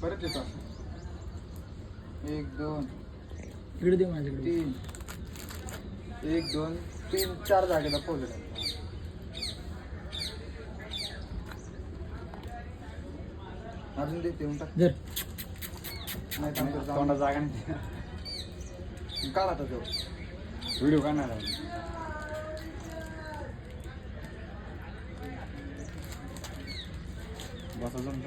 परत येतो. 1 2 इकडे दे माझ्याकडे. 3 1 2 3 4 जागेला पोहोचले. अजून दे देऊन टाक. जर नाही तोंडा जागा नाही. काढ आता तो व्हिडिओ काढणार आहे. बस अजून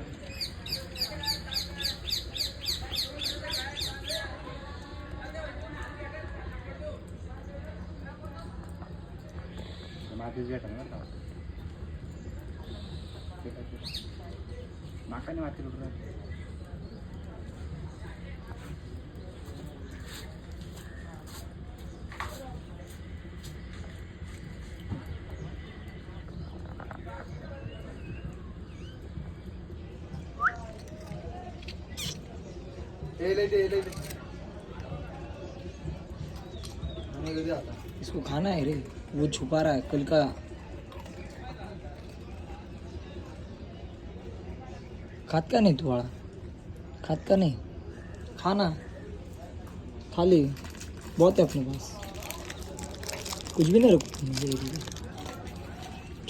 मातीच घेतात ना का नाकाने माती कुठं. इसको खाना है रे, वो छुपा रहा है कल का. खात का नहीं तू वाला? खात का नहीं? खाना खा ले, बहुत है अपने पास. कुछ भी नहीं रखो मुझे.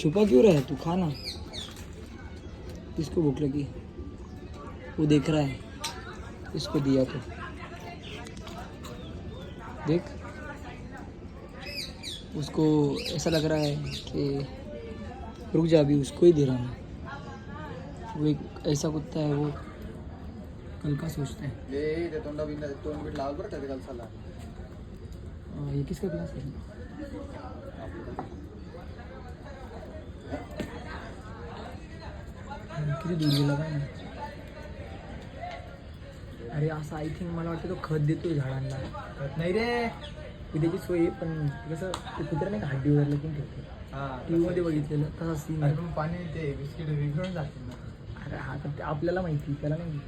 छुपा क्यों रहा है तू? खाना. इसको भूख लगी, वो देख रहा है. इसको दिया तो देख, उसको ऐसा लग रहा है कि रुक जा, अभी उसको ही दे रहा मैं. वो एक ऐसा कुत्ता है, वो कल का सोचता है. ये तोंड बीट लावल बरं कधी काल. ये किसका क्लास है? किती दूर गेला काय ना. अरे असं आय थिंक मला वाटतं तो खत देतोय झाडांना. खत नाही रे, त्याची सोय आहे, पण कसं ते कुत्रा नाही का हड्डी वगैरे लपून ठेवतो. टी व्हीमध्ये बघितलेलं तसा सीन आहे. पाणी ते बिस्किट विघळून जातील ना. अरे हा तर आपल्याला माहिती, त्याला नाही.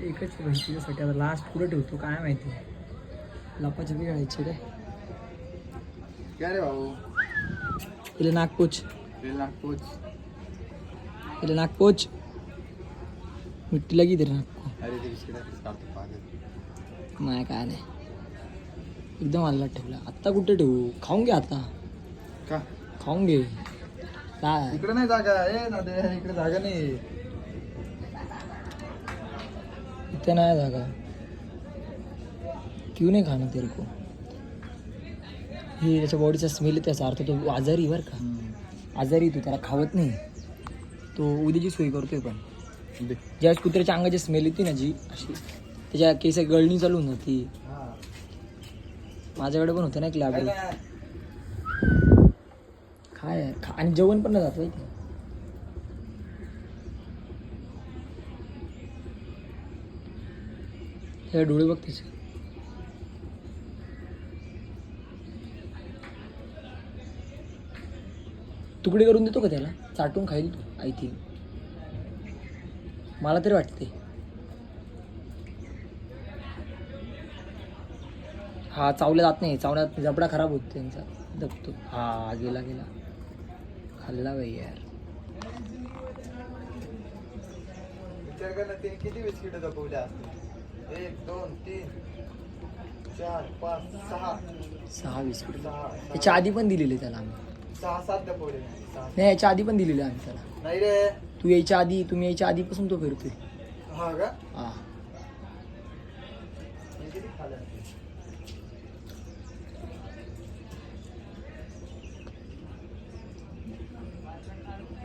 एकच माहितीसाठी आता लास्ट पुढे ठेवतो काय माहिती. लपाछपी खेळायची रे. काय रे भाऊ? इले नागपूच, नागपूच इले नागपूच मिट्टी लगी तेरे नाक को. अरे ते बिस्किट काढतो पाहत नाही काय नाही, एकदम हल्ला ठेवला. आत्ता कुठे ठेवू? खाऊन घे आता, का? खाऊन घे. काय इकडे नाही जागा. इकडे जागा नाही. इथे नाही जागा. क्यों नाही खाणं तेरे को? हे त्याच्या बॉडीचा स्मेल आहे, त्याचा अर्थ तो आजारी बरं का. आजारी तू त्याला खावत नाही. तो उद्याची सोय करतोय, पण ज्यावेळेस कुत्र्याच्या अंगाची स्मेल येते ना जी अशी, त्याच्या केस गळणी चालून जाती. माझ्याकडे पण होतं ना एक लॅब्रो. काय आणि जेवण पण नाही जात माहिती. हे डोळे बघ त्याचे. तुकडे करून देतो का त्याला? चाटून खाईल तू आय थिंक, मला तरी वाटते. हा चावल्या जात नाही, चावण्यात जबडा खराब होतो त्यांचा, दबतो. हा गेला गेला, खाल्ला बाई यार. विचार कर ना, ते किती बिस्किट दबवले असते. 1 2 3 4 5 6 बिस्किट. 6 याच्या आधी पण दिलेले त्याला आम्ही. 6 7 दबवले. नाही याच्या आधी पण दिलेले आम्ही त्याला. नाही रे. तुम्ही यायच्या आधीपासून तो फिरतोय. हा का?